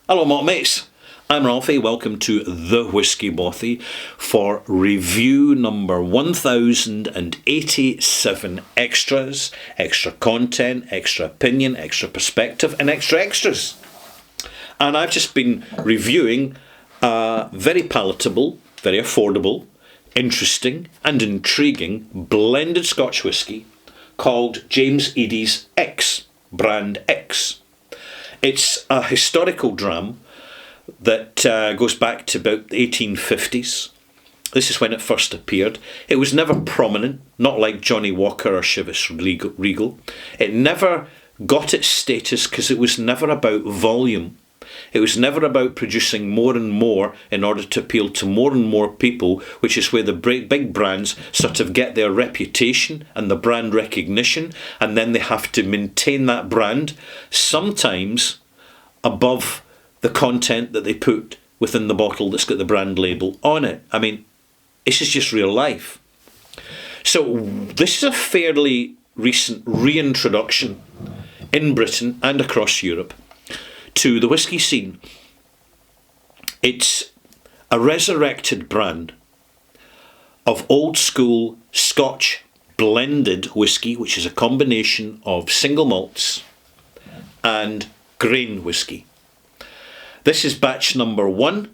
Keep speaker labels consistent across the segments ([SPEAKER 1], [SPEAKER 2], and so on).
[SPEAKER 1] Hello, mock mates. I'm Ralphie. Welcome to The Whisky Bothy for review number 1087 extras, extra content, extra opinion, extra perspective, and extra extras. And I've just been reviewing a very palatable, very affordable, interesting, and intriguing blended Scotch whisky called James Eadie's X, brand X. It's a historical dram that goes back to about the 1850s. This is when it first appeared. It was never prominent, not like Johnnie Walker or Chivas Regal. It never got its status because it was never about volume. It was never about producing more and more in order to appeal to more and more people, which is where the big brands sort of get their reputation and the brand recognition, and then they have to maintain that brand, sometimes above the content that they put within the bottle that's got the brand label on it. I mean, this is just real life. So this is a fairly recent reintroduction in Britain and across Europe to the whisky scene. It's a resurrected brand of old school Scotch blended whisky, which is a combination of single malts and grain whisky. This is batch number 1,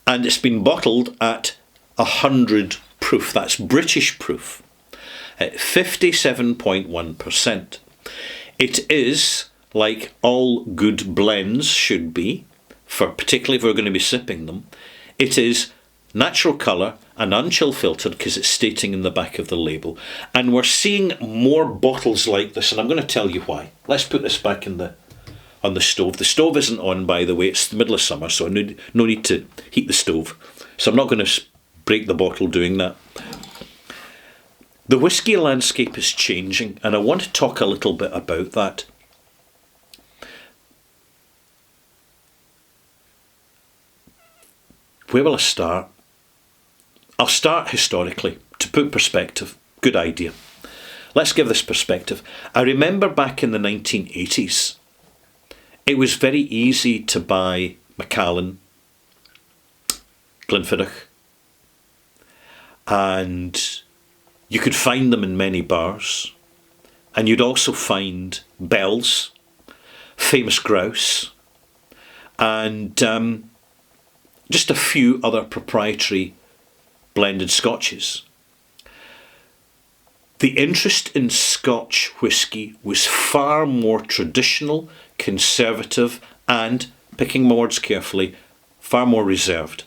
[SPEAKER 1] and it's been bottled at 100 proof. That's British proof, at 57.1%. It is, like all good blends should be, for particularly if we're going to be sipping them, it is natural colour and unchill filtered, because it's stating in the back of the label. And we're seeing more bottles like this, and I'm going to tell you why. Let's put this back on the stove. The stove isn't on, by the way. It's the middle of summer, so no need to heat the stove. So I'm not going to break the bottle doing that. The whisky landscape is changing, and I want to talk a little bit about that. Where will I start? I'll start historically, to put perspective. Good idea. Let's give this perspective. I remember back in the 1980s, it was very easy to buy Macallan, Glenfiddich, and you could find them in many bars, and you'd also find Bell's, Famous Grouse, and just a few other proprietary blended scotches. The interest in Scotch whisky was far more traditional, conservative, and, picking my words carefully, far more reserved.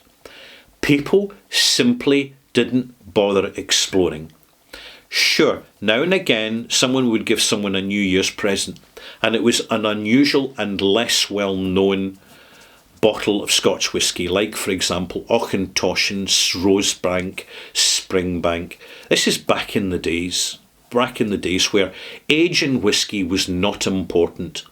[SPEAKER 1] People simply didn't bother exploring. Sure, now and again someone would give someone a New Year's present, and it was an unusual and less well-known bottle of Scotch whisky, like, for example, Auchentoshan, Rosebank, Springbank. This is back in the days where age in whisky was not important.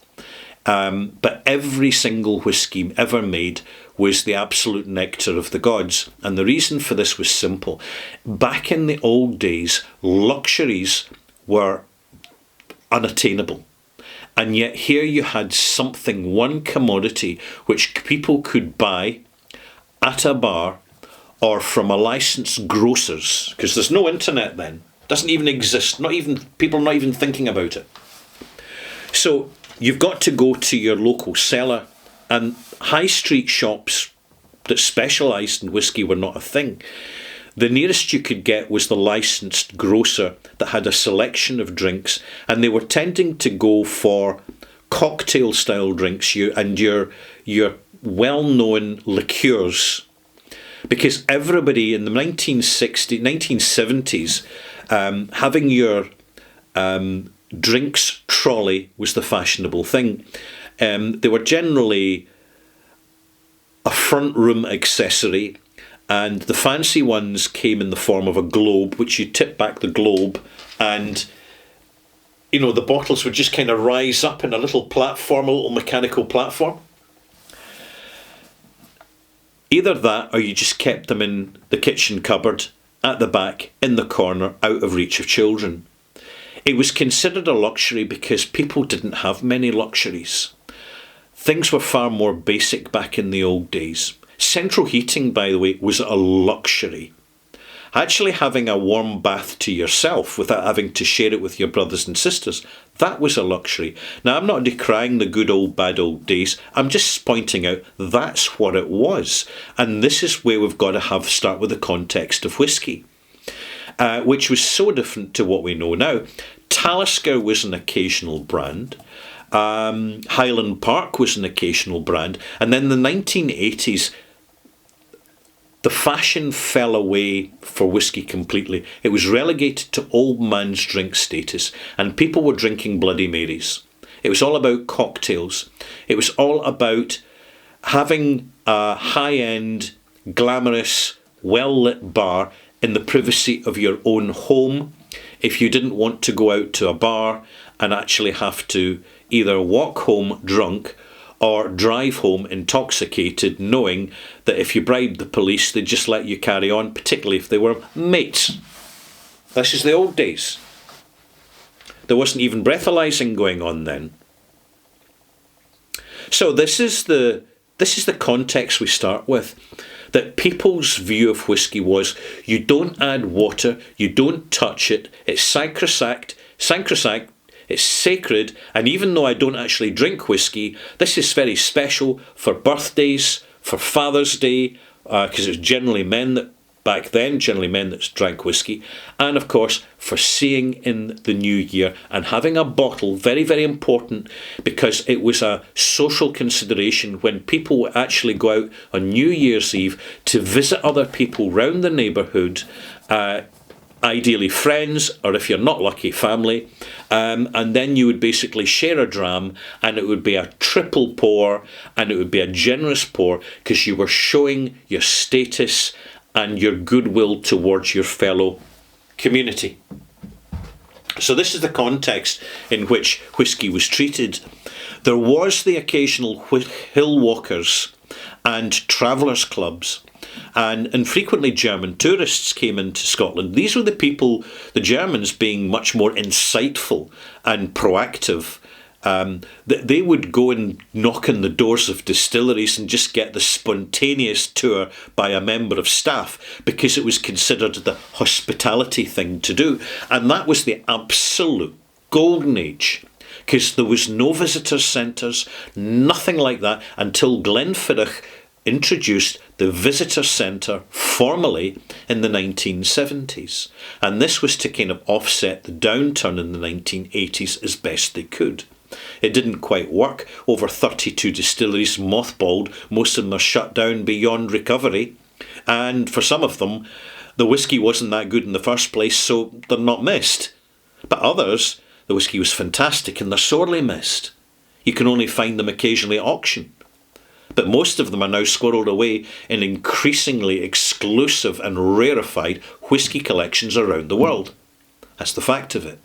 [SPEAKER 1] But every single whisky ever made was the absolute nectar of the gods. And the reason for this was simple. Back in the old days, luxuries were unattainable. And yet here you had something, one commodity, which people could buy at a bar or from a licensed grocer's, because there's no internet then. It doesn't even exist. People are not even thinking about it. So you've got to go to your local cellar, and high street shops that specialised in whisky were not a thing. The nearest you could get was the licensed grocer that had a selection of drinks, and they were tending to go for cocktail style drinks and your well-known liqueurs, because everybody in the 1970s, having your drinks trolley was the fashionable thing. They were generally a front room accessory, and the fancy ones came in the form of a globe, which you tip back the globe, and the bottles would just kind of rise up in a little platform, a little mechanical platform. Either that, or you just kept them in the kitchen cupboard at the back, in the corner, out of reach of children. It was considered a luxury because people didn't have many luxuries. Things were far more basic back in the old days. Central heating, by the way, was a luxury. Actually having a warm bath to yourself without having to share it with your brothers and sisters, that was a luxury. Now, I'm not decrying the good old bad old days. I'm just pointing out that's what it was. And this is where we've got to start with the context of whisky, which was so different to what we know now. Talisker was an occasional brand. Highland Park was an occasional brand. And then in the 1980s, the fashion fell away for whisky completely. It was relegated to old man's drink status, and people were drinking Bloody Marys. It was all about cocktails. It was all about having a high-end, glamorous, well-lit bar in the privacy of your own home. If you didn't want to go out to a bar and actually have to either walk home drunk or drive home intoxicated, knowing that if you bribed the police, they'd just let you carry on, particularly if they were mates. This is the old days. There wasn't even breathalyzing going on then. So this is the context we start with. That people's view of whisky was, you don't add water, you don't touch it, it's sacrosanct, it's sacred, and even though I don't actually drink whisky, this is very special for birthdays, for Father's Day, because it was generally men that drank whisky, and of course for seeing in the new year and having a bottle, very, very important, because it was a social consideration when people would actually go out on New Year's Eve to visit other people round the neighbourhood, ideally friends, or if you're not lucky, family, and then you would basically share a dram, and it would be a triple pour, and it would be a generous pour, because you were showing your status and your goodwill towards your fellow community. So this is the context in which whisky was treated. There was the occasional hill walkers and travellers' clubs, and frequently German tourists came into Scotland. These were the people, the Germans being much more insightful and proactive. They would go and knock on the doors of distilleries and just get the spontaneous tour by a member of staff, because it was considered the hospitality thing to do. And that was the absolute golden age, because there was no visitor centres, nothing like that, until Glenfiddich introduced the visitor centre formally in the 1970s. And this was to kind of offset the downturn in the 1980s as best they could. It didn't quite work. Over 32 distilleries mothballed. Most of them are shut down beyond recovery. And for some of them, the whisky wasn't that good in the first place, so they're not missed. But others, the whisky was fantastic and they're sorely missed. You can only find them occasionally at auction. But most of them are now squirreled away in increasingly exclusive and rarefied whisky collections around the world. That's the fact of it.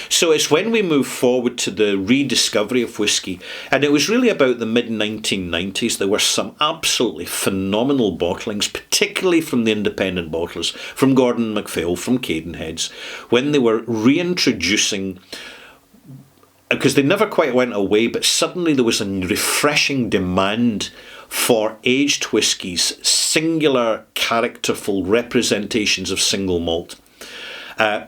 [SPEAKER 1] So it's when we move forward to the rediscovery of whisky, and it was really about the mid-1990s. There were some absolutely phenomenal bottlings, particularly from the independent bottlers, from Gordon MacPhail, from Cadenheads, when they were reintroducing, because they never quite went away, but suddenly there was a refreshing demand for aged whiskies, singular, characterful representations of single malt.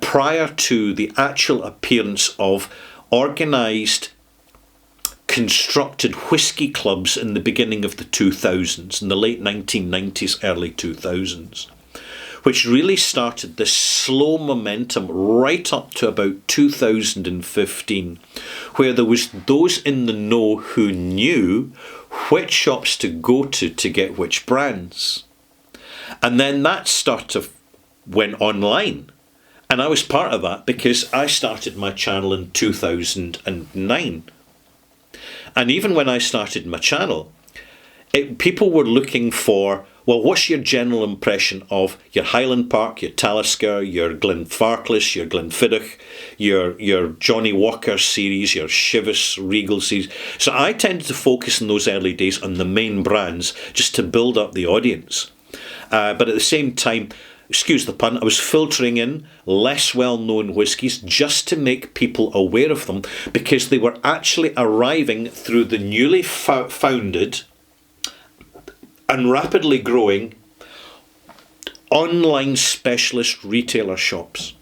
[SPEAKER 1] Prior to the actual appearance of organised, constructed whisky clubs in the beginning of the 2000s, in the late 1990s, early 2000s, which really started this slow momentum right up to about 2015, where there was those in the know who knew which shops to go to get which brands. And then that went online. And I was part of that because I started my channel in 2009. And even when I started my channel, people were looking for, well, what's your general impression of your Highland Park, your Talisker, your Glenfarclas, your Glenfiddich, your Johnnie Walker series, your Chivas Regal series? So I tended to focus in those early days on the main brands just to build up the audience. But at the same time, excuse the pun, I was filtering in less well-known whiskies just to make people aware of them, because they were actually arriving through the newly founded and rapidly growing online specialist retailer shops.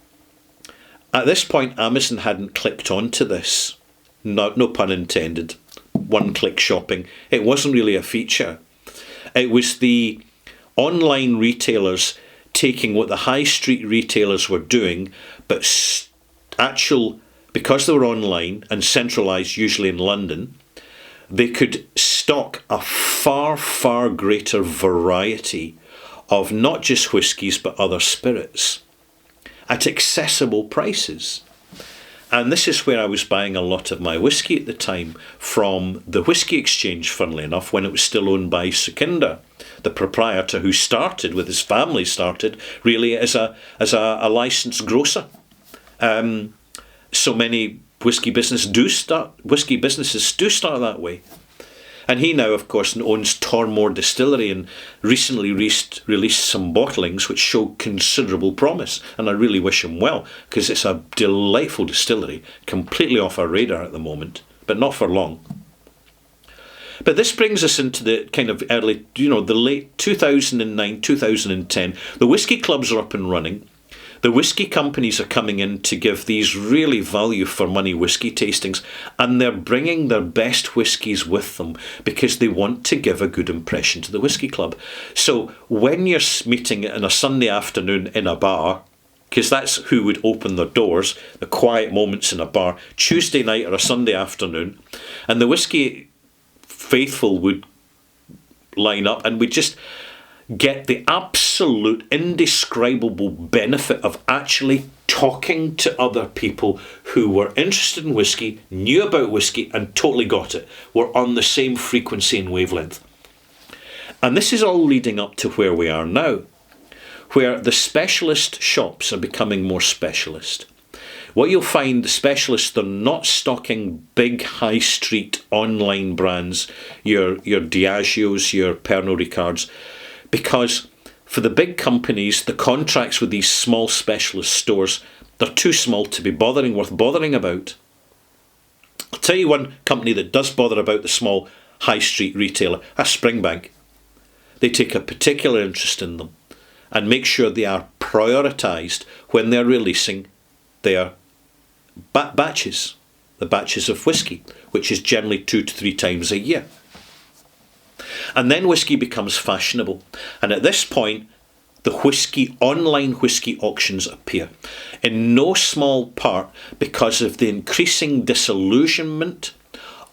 [SPEAKER 1] At this point, Amazon hadn't clicked onto this. No pun intended. One-click shopping. It wasn't really a feature. It was the online retailers taking what the high street retailers were doing, but because they were online and centralised usually in London, they could stock a far, far greater variety of not just whiskies but other spirits at accessible prices. And this is where I was buying a lot of my whisky at the time, from the Whisky Exchange, funnily enough, when it was still owned by Sukhinder, the proprietor who started, with his family, started really as a licensed grocer. So many whisky businesses do start that way. And he now, of course, owns Tormore Distillery and recently released some bottlings which show considerable promise. And I really wish him well, because it's a delightful distillery, completely off our radar at the moment, but not for long. But this brings us into the kind of early, the late 2009, 2010. The whisky clubs are up and running. The whisky companies are coming in to give these really value-for-money whisky tastings, and they're bringing their best whiskies with them because they want to give a good impression to the whisky club. So when you're meeting on a Sunday afternoon in a bar, because that's who would open their doors, the quiet moments in a bar, Tuesday night or a Sunday afternoon, and the whisky faithful would line up, and we'd just get the absolute indescribable benefit of actually talking to other people who were interested in whisky, knew about whisky, and totally got it, were on the same frequency and wavelength. And this is all leading up to where we are now, where the specialist shops are becoming more specialist. What you'll find, the specialists, they're not stocking big high street online brands, your Diageos, your Pernod Ricards, because for the big companies, the contracts with these small specialist stores, they're too small to be worth bothering about. I'll tell you one company that does bother about the small high street retailer, that's Springbank. They take a particular interest in them and make sure they are prioritised when they're releasing their batches, the batches of whisky, which is generally 2 to 3 times a year. And then whisky becomes fashionable. And at this point, the online whisky auctions appear. In no small part because of the increasing disillusionment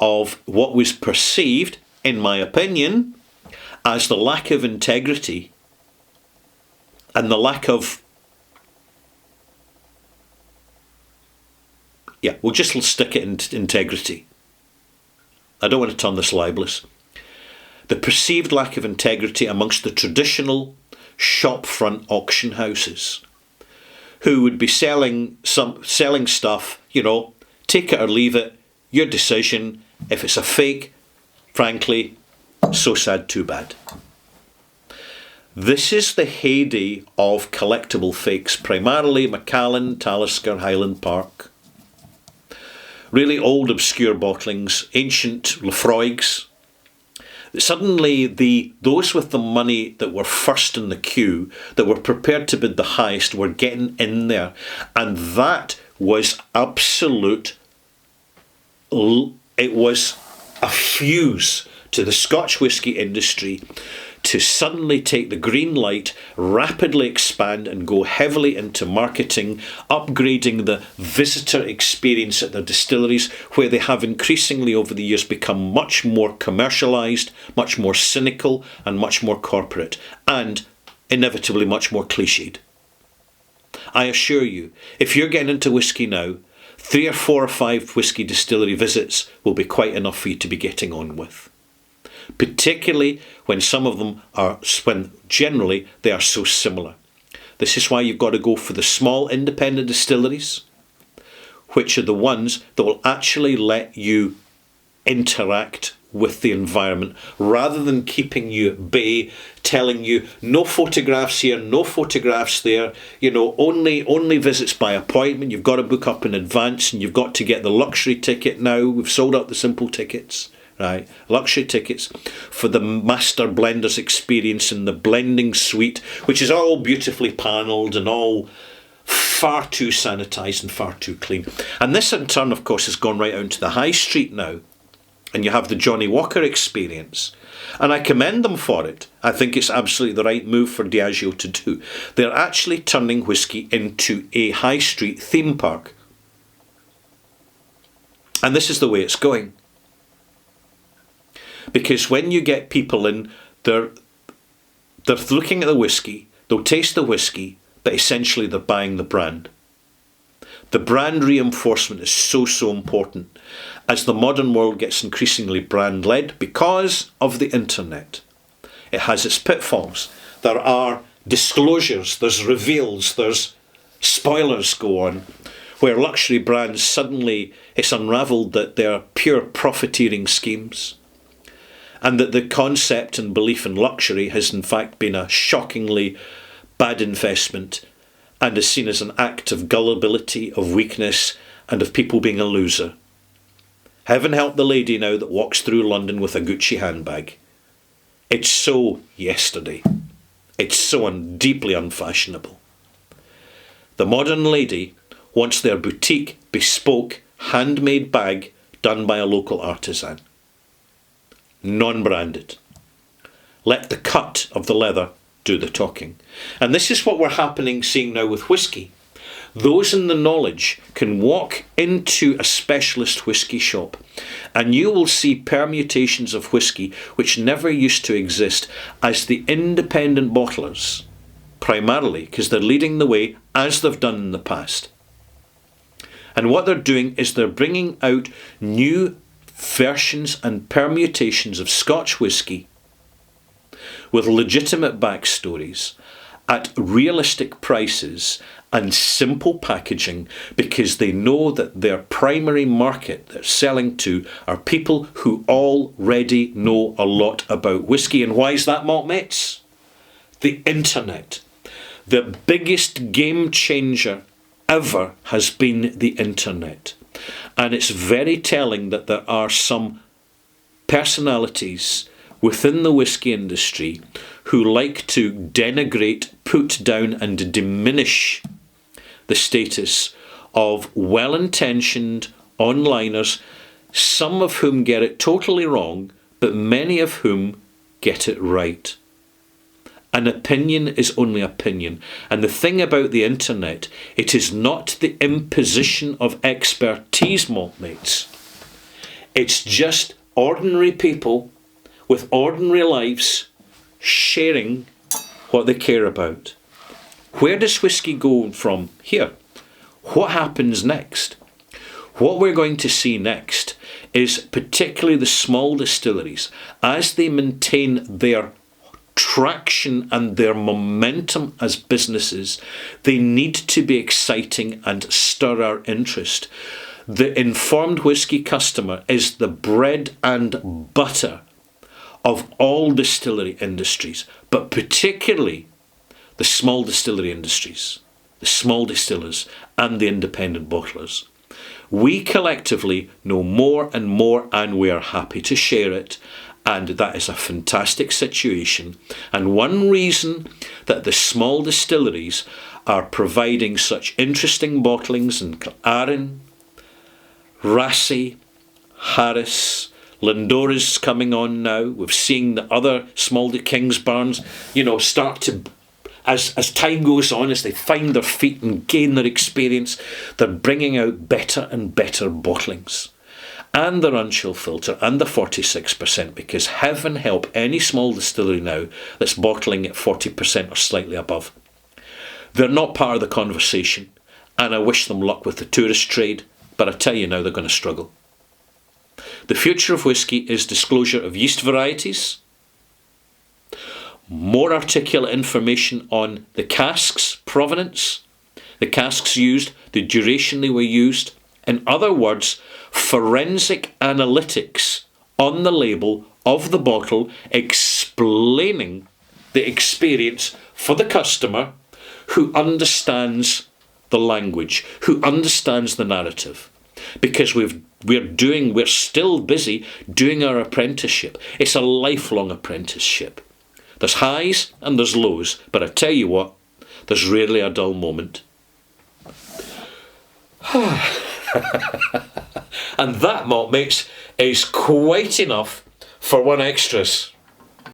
[SPEAKER 1] of what was perceived, in my opinion, as the lack of integrity and the lack of... we'll just stick it in integrity. I don't want to turn this libelous. The perceived lack of integrity amongst the traditional shopfront auction houses, who would be selling stuff, take it or leave it, your decision. If it's a fake, frankly, so sad, too bad. This is the heyday of collectible fakes, primarily Macallan, Talisker, Highland Park. Really old, obscure bottlings, ancient Lefroigs. Suddenly, those with the money that were first in the queue, that were prepared to bid the highest, were getting in there. And that was absolute... It was a fuse to the Scotch whisky industry to suddenly take the green light, rapidly expand and go heavily into marketing, upgrading the visitor experience at their distilleries, where they have increasingly over the years become much more commercialised, much more cynical and much more corporate, and inevitably much more cliched. I assure you, if you're getting into whisky now, 3 or 4 or 5 whisky distillery visits will be quite enough for you to be getting on with. Particularly when generally they are so similar. This is why you've got to go for the small independent distilleries, which are the ones that will actually let you interact with the environment, rather than keeping you at bay, telling you no photographs here, no photographs there, only visits by appointment. You've got to book up in advance, and you've got to get the luxury ticket now. We've sold out the simple tickets, right? Luxury tickets for the master blenders experience in the blending suite, which is all beautifully panelled and all far too sanitised and far too clean. And this in turn, of course, has gone right out into the high street now. And you have the Johnnie Walker experience. And I commend them for it. I think it's absolutely the right move for Diageo to do. They're actually turning whisky into a high street theme park. And this is the way it's going. Because when you get people in, they're looking at the whisky, they'll taste the whisky, but essentially they're buying the brand. The brand reinforcement is so important as the modern world gets increasingly brand-led because of the internet. It has its pitfalls. There are disclosures, there's reveals, there's spoilers go on, where luxury brands suddenly, it's unravelled that they're pure profiteering schemes, and that the concept and belief in luxury has in fact been a shockingly bad investment and is seen as an act of gullibility, of weakness, and of people being a loser. Heaven help the lady now that walks through London with a Gucci handbag. It's so yesterday. It's so deeply unfashionable. The modern lady wants their boutique, bespoke, handmade bag done by a local artisan. Non-branded. Let the cut of the leather do the talking. And this is what we're seeing now with whisky. Those in the knowledge can walk into a specialist whisky shop and you will see permutations of whisky which never used to exist, as the independent bottlers, primarily because they're leading the way as they've done in the past. And what they're doing is they're bringing out new versions and permutations of Scotch whisky with legitimate backstories at realistic prices and simple packaging, because they know that their primary market they're selling to are people who already know a lot about whisky. And why is that, malt mates? The internet. The biggest game changer ever has been the internet. And it's very telling that there are some personalities within the whisky industry who like to denigrate, put down and diminish the status of well-intentioned onliners, some of whom get it totally wrong, but many of whom get it right. An opinion is only opinion. And the thing about the internet, it is not the imposition of expertise, malt mates. It's just ordinary people with ordinary lives sharing what they care about. Where does whisky go from here? What happens next? What we're going to see next is particularly the small distilleries, as they maintain their traction and their momentum as businesses, they need to be exciting and stir our interest. The informed whisky customer is the bread and butter of all distillery industries, but particularly the small distillery industries, the small distillers and the independent bottlers. We collectively know more and more, and we are happy to share it, and that is a fantastic situation. And one reason that the small distilleries are providing such interesting bottlings in Arran, Rassay, Harris, Lindora's coming on now. We've seen the other small Kingsbarns, start to, as time goes on, as they find their feet and gain their experience, they're bringing out better and better bottlings. And the Runchill filter and the 46%, because heaven help any small distillery now that's bottling at 40% or slightly above. They're not part of the conversation, and I wish them luck with the tourist trade, but I tell you now they're going to struggle. The future of whisky is disclosure of yeast varieties, more articulate information on the casks provenance, the casks used, the duration they were used. In other words, forensic analytics on the label of the bottle explaining the experience for the customer who understands the language, who understands the narrative. Because we're still busy doing our apprenticeship. It's a lifelong apprenticeship. There's highs and there's lows, but I tell you what, there's rarely a dull moment. And that, malt mates, is quite enough for 1Extras.